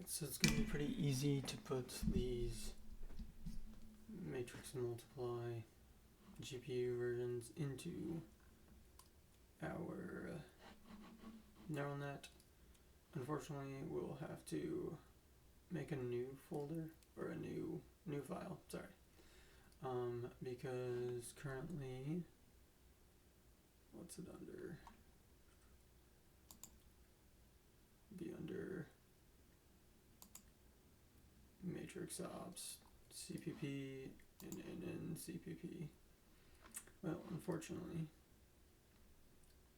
So it's going to be pretty easy to put these matrix multiply GPU versions into our neural net. Unfortunately, we'll have to make a new folder or a new file, sorry, because currently, what's it under? Be under matrix ops CPP and CPP. Well, unfortunately,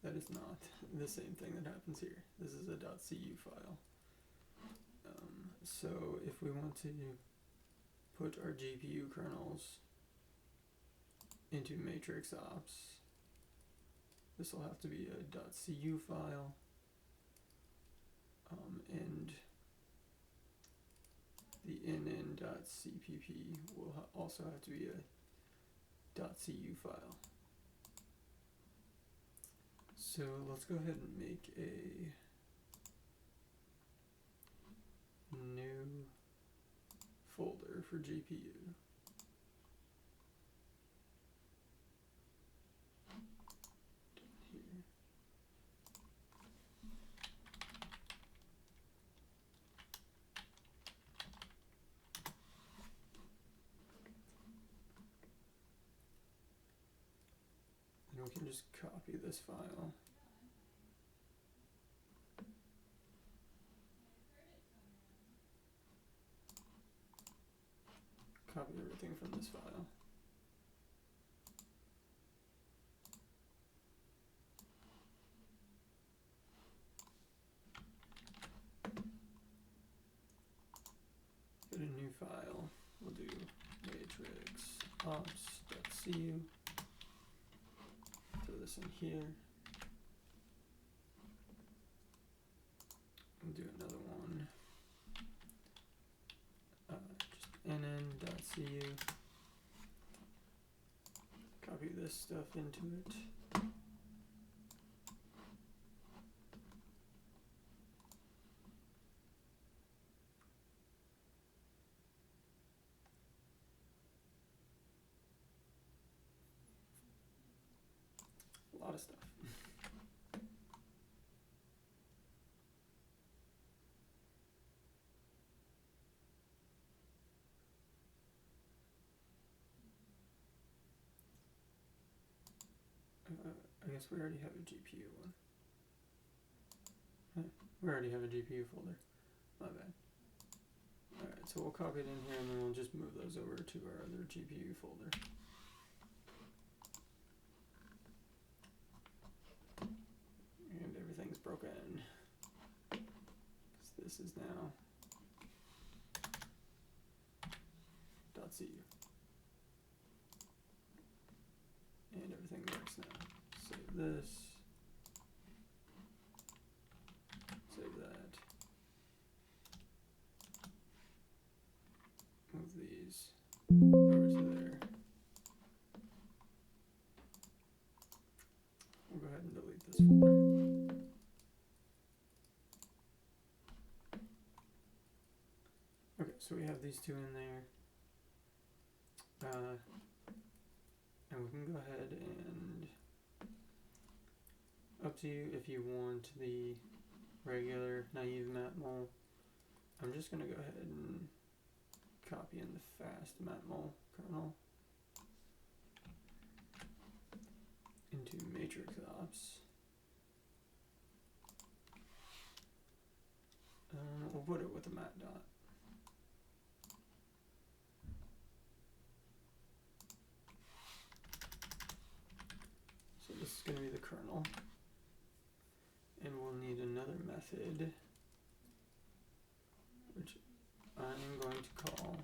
that is not the same thing that happens here. This is a .cu file. So if we want to put our GPU kernels into matrix ops, this will have to be a .cu file, and the nn.cpp will also have to be a .cu file. So let's go ahead and make a new folder for GPU. Here. And we can just copy this file. Copy everything from this file. Get a new file. We'll do matrix ops.cu. Throw this in here. We'll do another one. Just nn.cu. Copy this stuff into it. A lot of stuff. I guess we already have a GPU one. We already have a GPU folder. My bad. Alright, so we'll copy it in here and then we'll just move those over to our other GPU folder. And everything's broken. Because this is now .cu. And everything works now. Save this. Save that. Move these over to there. We'll go ahead and delete this folder. Okay, so we have these two in there. And we can go ahead and, up to you if you want the regular naive matmul. I'm just going to go ahead and copy in the fast matmul kernel into matrix ops. We'll put it with a mat dot. So this is going to be the kernel. And we'll need another method, which I'm going to call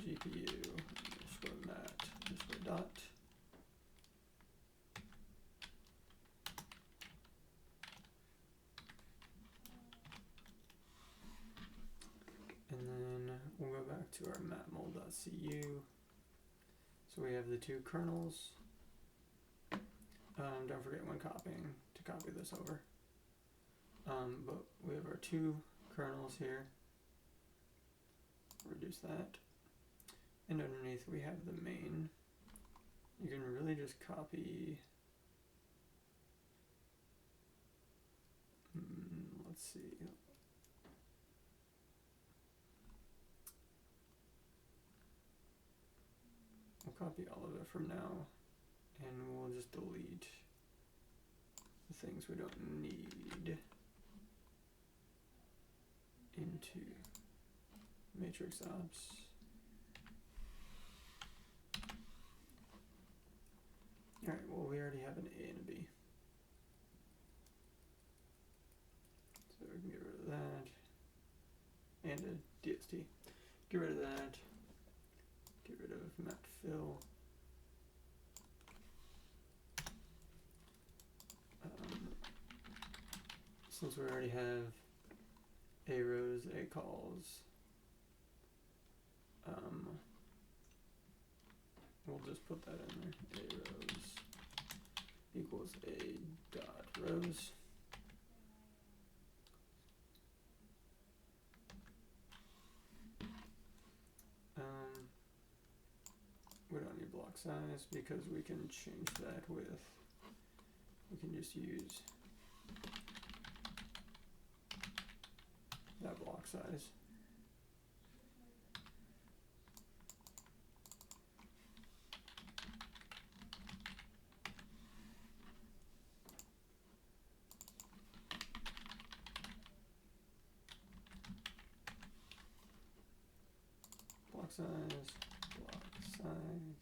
GPU_mat_dot. And then we'll go back to our matmul.cu. So we have the two kernels. Don't forget when copying to copy this over. But we have our two kernels here. Reduce that. And underneath we have the main. You can really just copy. Let's see. We'll copy all of it from now, and we'll just delete the things we don't need into matrix ops. Alright, well we already have an A and a B. So we can get rid of that. And a DST. Get rid of that. Get rid of mat fill. Since we already have A rows, A calls, we'll just put that in there. A rows equals A dot rows. We don't need block size because we can change that with, we can just use that block size. Block size, block size.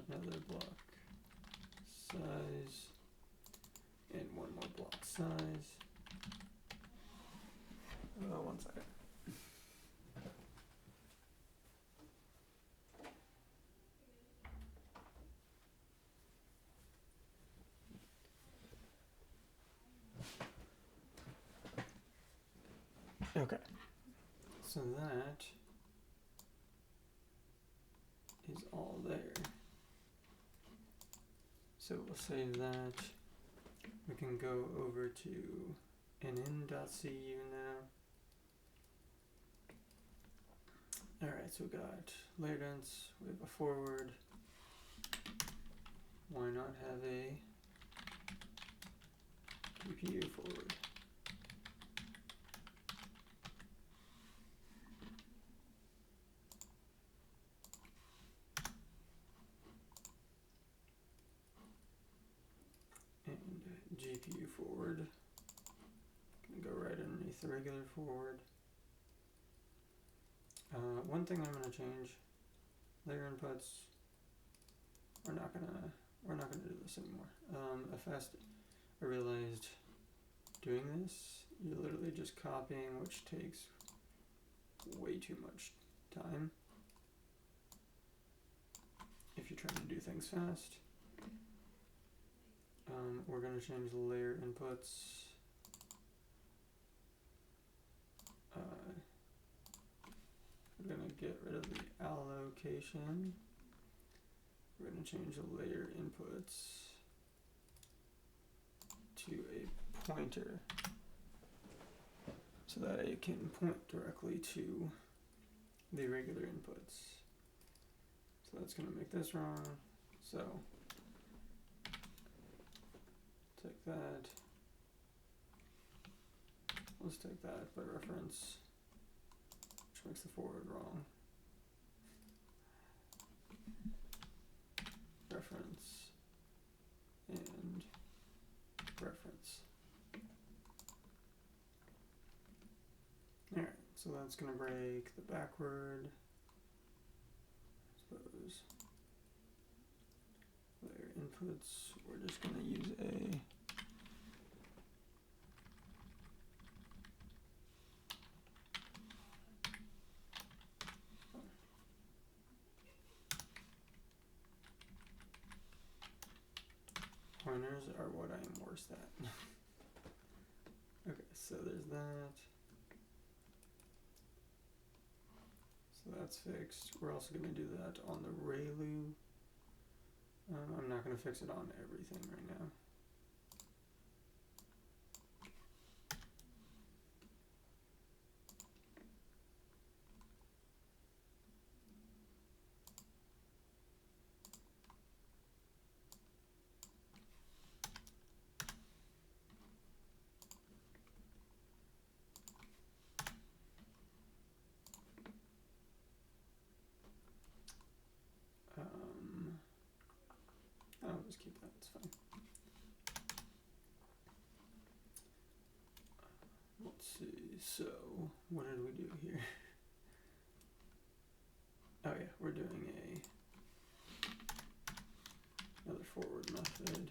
Another block size, and one more block size. One second. Okay, so that is all there. So we'll save that. We can go over to nn.c even now. Alright, so we got layer dense, we have a forward. Why not have a GPU forward? GPU forward. Gonna go right underneath the regular forward. One thing I'm gonna change, layer inputs. We're not gonna do this anymore. I realized doing this, you're literally just copying, which takes way too much time if you're trying to do things fast. We're going to change the layer inputs. We're going to get rid of the allocation. We're going to change the layer inputs to a pointer so that it can point directly to the regular inputs. So that's going to make this wrong. So take that. Let's take that by reference, which makes the forward wrong. Reference and reference. Alright, so that's going to break the backward. I suppose. Layer inputs, we're just going to use a pointers are what I am worst at. Okay, so there's that. So that's fixed. We're also going to do that on the ReLU. I'm not going to fix it on everything right now. I'll just keep that, it's fine. Let's see, so what did we do here? Oh yeah, we're doing another forward method.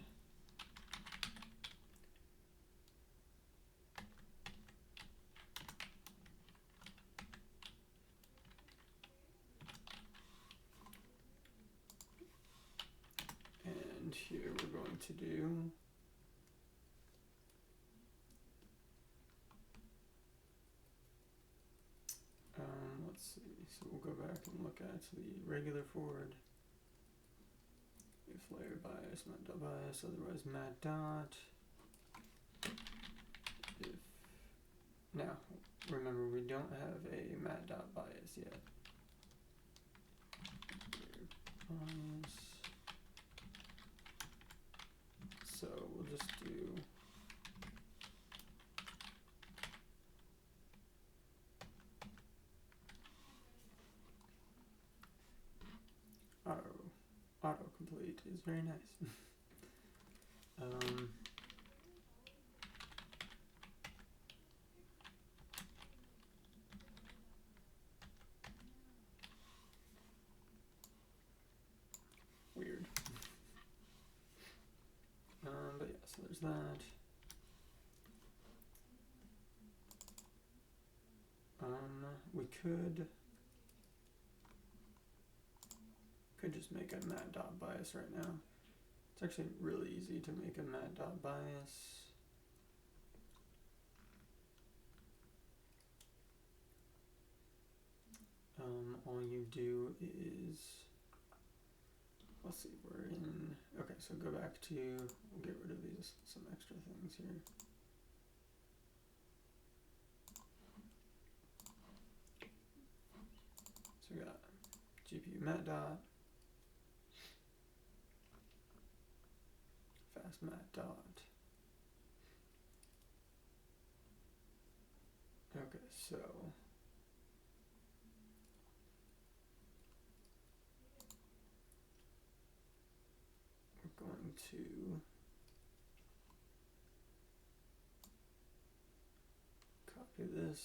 And here we're going to do let's see, so we'll go back and look at the regular forward. If layer bias, mat dot bias, otherwise mat dot. If now remember we don't have a mat dot bias yet. Bias. So we'll just do autocomplete is very nice. Weird. But yeah, so there's that. We could just make a mat dot bias right now. It's actually really easy to make a mat dot bias. All you do is, let's see, we're in, okay, so go back to, we'll get rid of these, some extra things here. So we got GPU mat dot, fast mat dot. Okay, so we're going to copy this.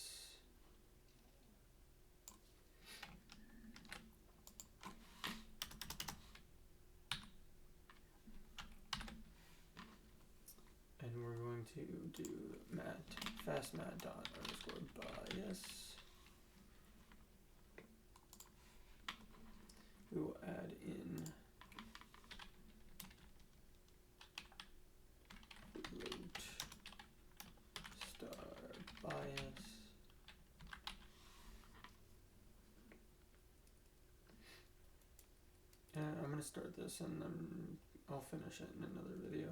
And we're going to do fast mat dot underscore bias. We will add in float star bias. And I'm going to start this and then I'll finish it in another video.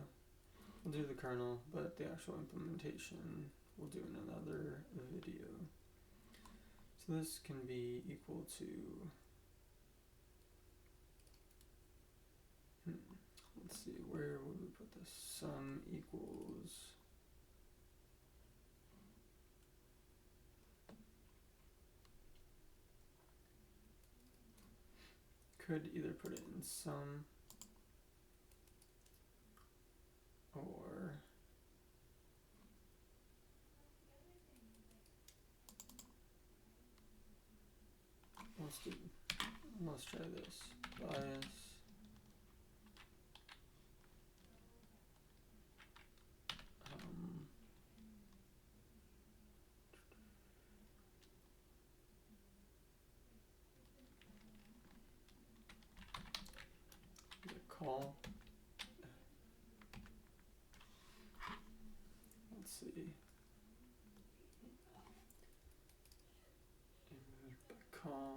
We'll do the kernel, but the actual implementation we'll do in another video. So this can be equal to, let's see, where would we put this? Sum equals, could either put it in sum or let's try this. Bias. The call. Let's see.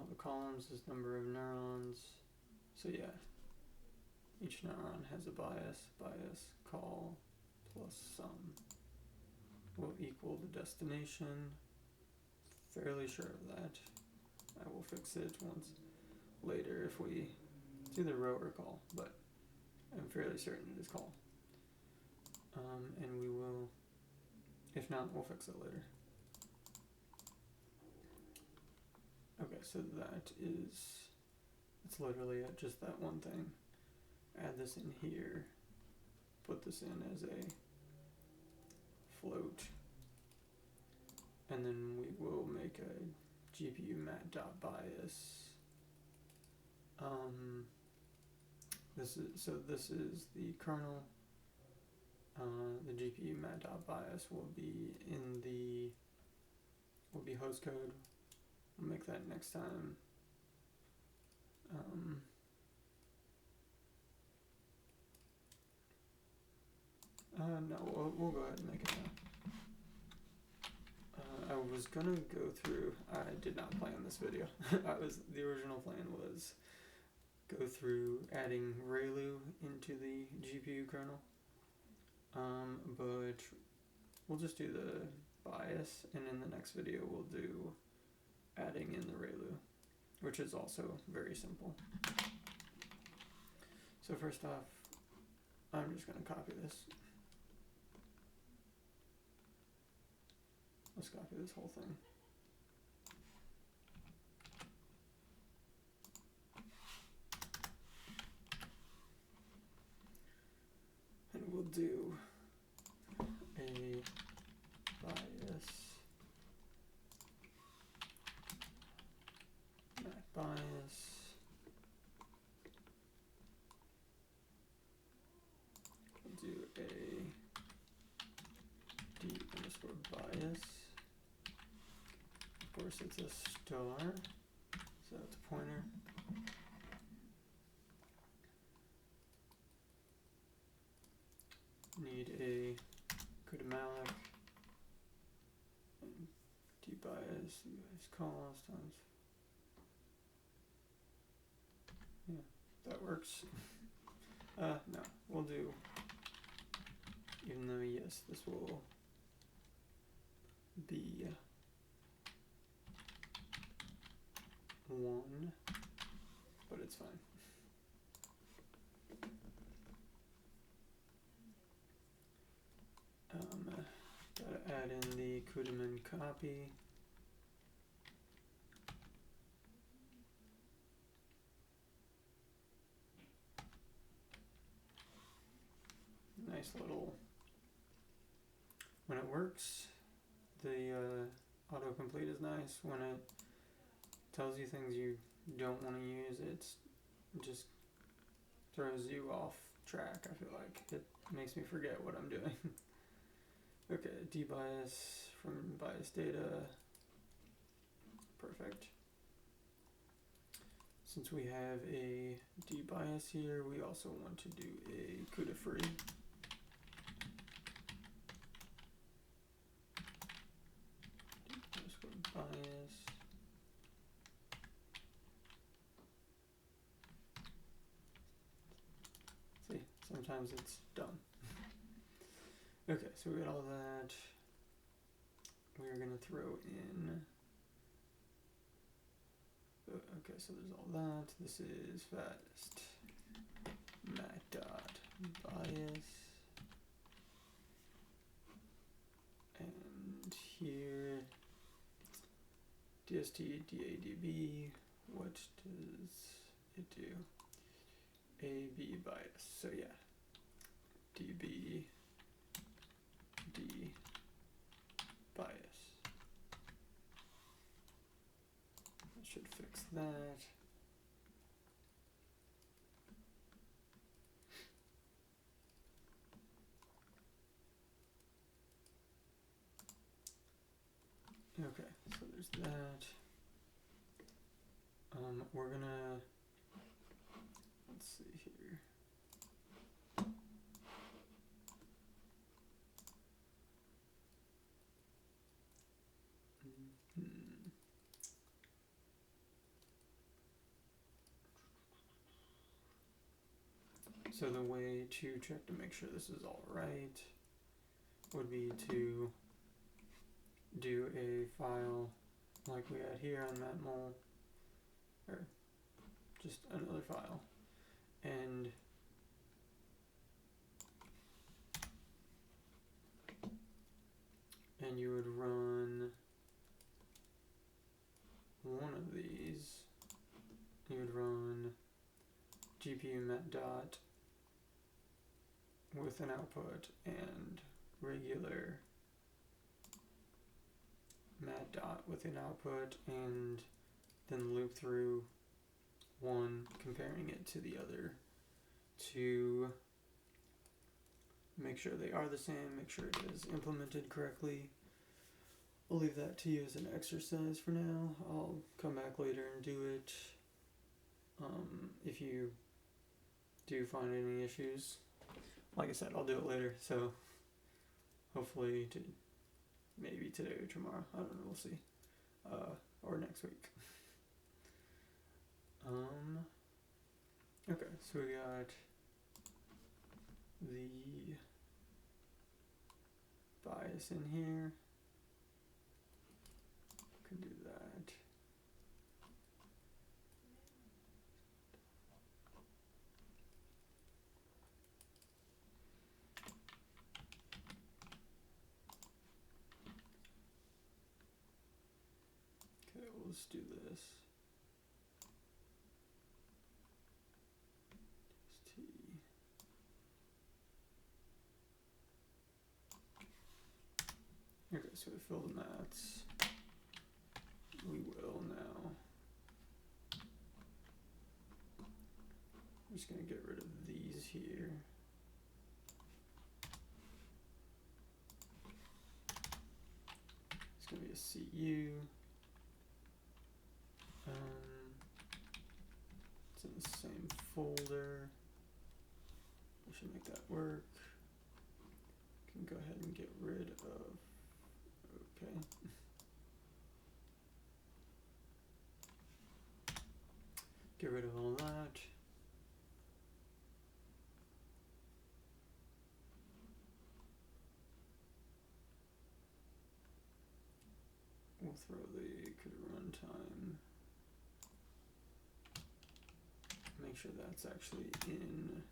the columns is number of neurons. So yeah, each neuron has a bias. Bias call plus sum will equal the destination. Fairly sure of that. I will fix it once later if we, it's either row or call, but I'm fairly certain it is call. And we will, if not, we'll fix it later. Okay, so that is, it's literally just that one thing. Add this in here, put this in as a float, and then we will make a GPU mat.bias. This is the kernel. The GPU mat.bias will be in the host code. We'll make that next time. No, we'll go ahead and make it now. I was gonna go through, I did not plan this video. The original plan was go through adding ReLU into the GPU kernel. But we'll just do the bias, and in the next video we'll do adding in the ReLU, which is also very simple. So first off, I'm just gonna copy this. Let's copy this whole thing. And we'll do a bias, mat bias, we'll do a d underscore bias. Of course it's a star, so it's a pointer. Need a CUDA-malloc and dbias cost times. Yeah, that works. No, we'll do, even though yes, this will be 1, but it's fine. Gotta add in the CUDA-min copy. Nice little, when it works, the autocomplete is nice. When it tells you things you don't want to use, it just throws you off track. I feel like it makes me forget what I'm doing. Okay, dbias from bias data. Perfect. Since we have a dbias here, we also want to do a CUDA free. Bias. See, sometimes it's dumb. Okay, so we got all that. We're gonna throw in. Okay, so there's all that. This is fast mat.bias. And here, dst dadb. What does it do? AB bias. So yeah, db d bias. That should fix that. Okay, so there's that. We're gonna, let's see here. So the way to check to make sure this is all right would be to do a file like we had here on matmul, or just another file, and you would run one of these. You would run GPU mat dot with an output and regular mat dot with an output, and then loop through one, comparing it to the other to make sure they are the same, make sure it is implemented correctly. I'll leave that to you as an exercise for now. I'll come back later and do it. If you do find any issues, like I said, I'll do it later, so hopefully maybe today or tomorrow, I don't know, we'll see, or next week. Okay, so we got the bias in here, could do that. Okay, let's do this. Okay, so we fill the mats. We will now. I'm just going to get rid of these here. It's going to be a CU. It's in the same folder. We should make that work. Can go ahead and get rid of. Okay. Get rid of all that. We'll throw the CUDA runtime. Make sure that's actually in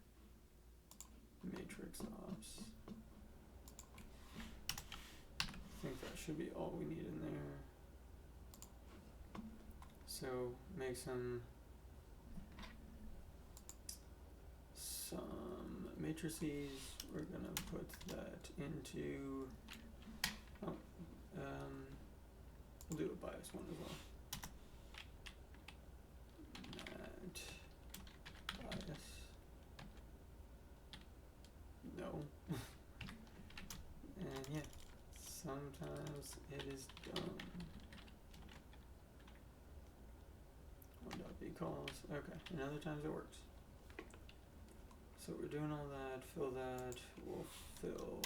matrix ops. I think that should be all we need in there. So make some matrices. We're gonna put that into, we'll do a bias one as well. Mat bias. No. And yeah, sometimes it is dumb. One.b calls. Okay, and other times it works. So we're doing all that, fill that, we'll fill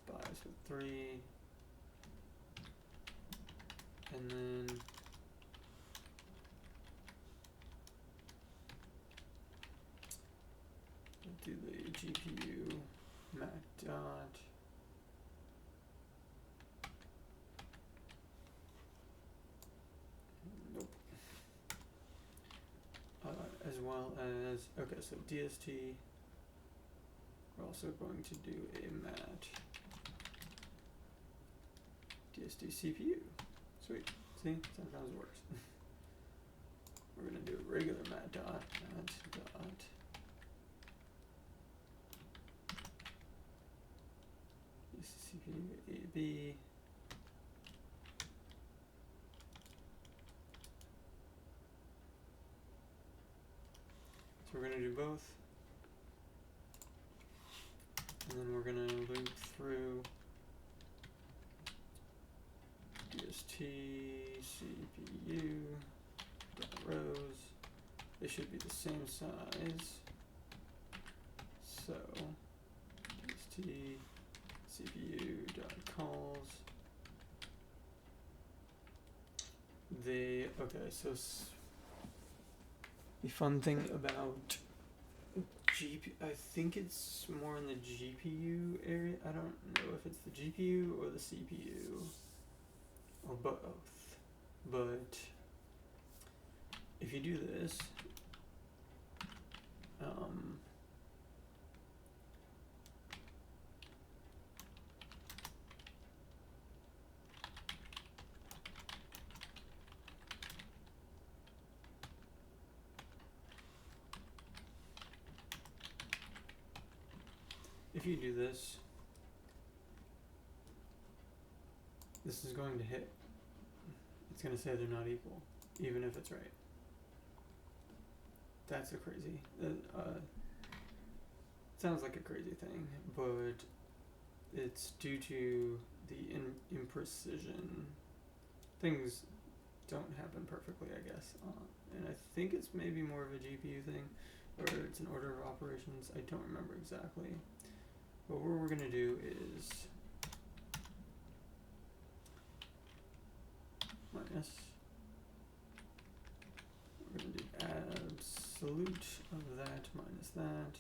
bias with 3, and then we'll do the GPU mat dot. Nope. As well as, okay, so DST, we're also going to do a mat DST CPU. Sweet. See, sometimes it works. We're going to do a regular mat dot, CPU AB. So we're going to do both, and then we're going to loop through DST CPU rows. They should be the same size. So DST CPU dot calls. Okay, so the fun thing about I think it's more in the GPU area. I don't know if it's the GPU or the CPU or both. But if you do this, this is going to hit. It's going to say they're not equal, even if it's right. That's a crazy. Sounds like a crazy thing, but it's due to the imprecision. Things don't happen perfectly, I guess. And I think it's maybe more of a GPU thing, or it's an order of operations. I don't remember exactly. But what we're going to do is minus. We're going to do absolute of that minus that.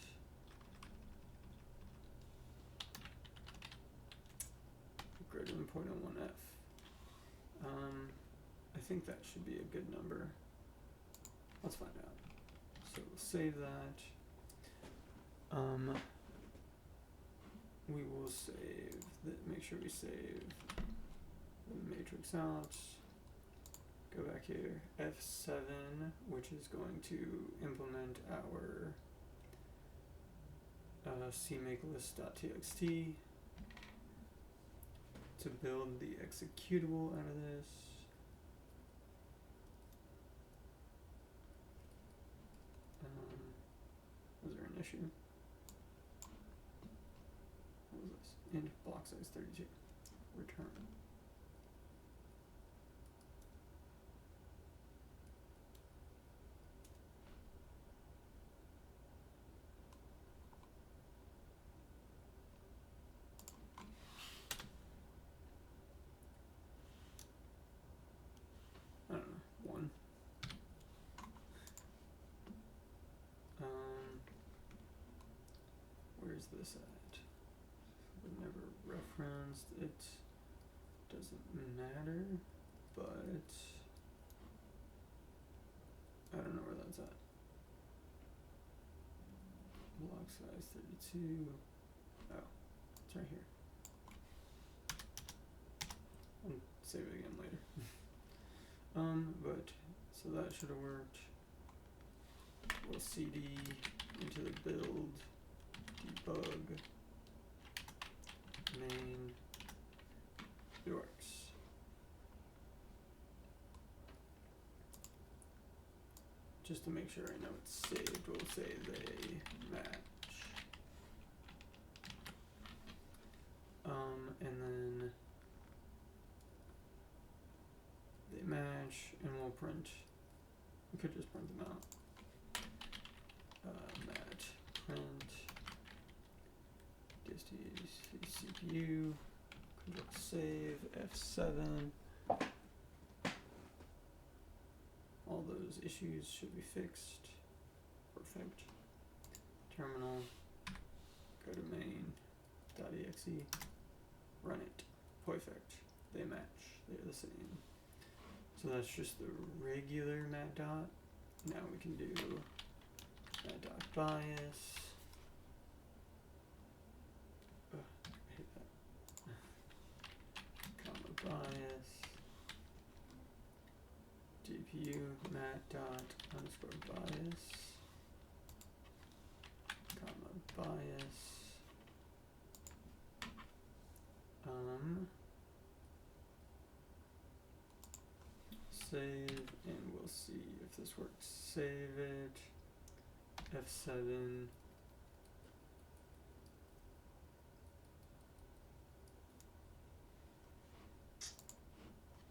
Greater than 0.01f. I think that should be a good number. Let's find out. So we'll save that. We will save that. Make sure we save the matrix out. Go back here. F7, which is going to implement our cmakelist.txt to build the executable out of this. Was there an issue? What was this? Int block size 32. Return. I don't know. 1. Where's this at? Never referenced. It doesn't matter, but I don't know where that's at. Block size 32. Oh, it's right here. I'll save it again later. But so that should have worked. We'll cd into the build debug main. It works. Just to make sure I know it's saved, we'll say they match. And then they match, and we'll print. We could just print them out. Match print CPU. Control save F7. All those issues should be fixed. Perfect. Terminal. Go to main.exe. Run it. Perfect. They match. They're the same. So that's just the regular mat dot. Now we can do mat dot bias. I hate that. Comma bias. GPU mat dot underscore bias. Comma bias. Save, and we'll see if this works. Save it. F7.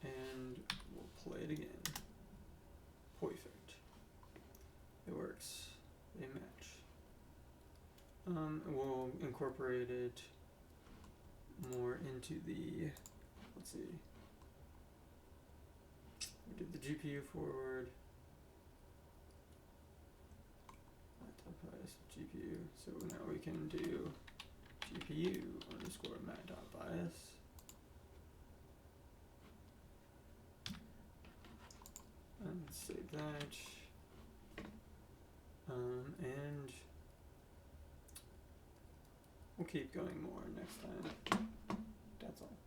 And we'll play it again. Perfect. It works. They match. We'll incorporate it more into the, let's see. We did the GPU forward. Laptop bias GPU. So now we can do GPU underscore mat.bias. And save that. And we'll keep going more next time. That's all.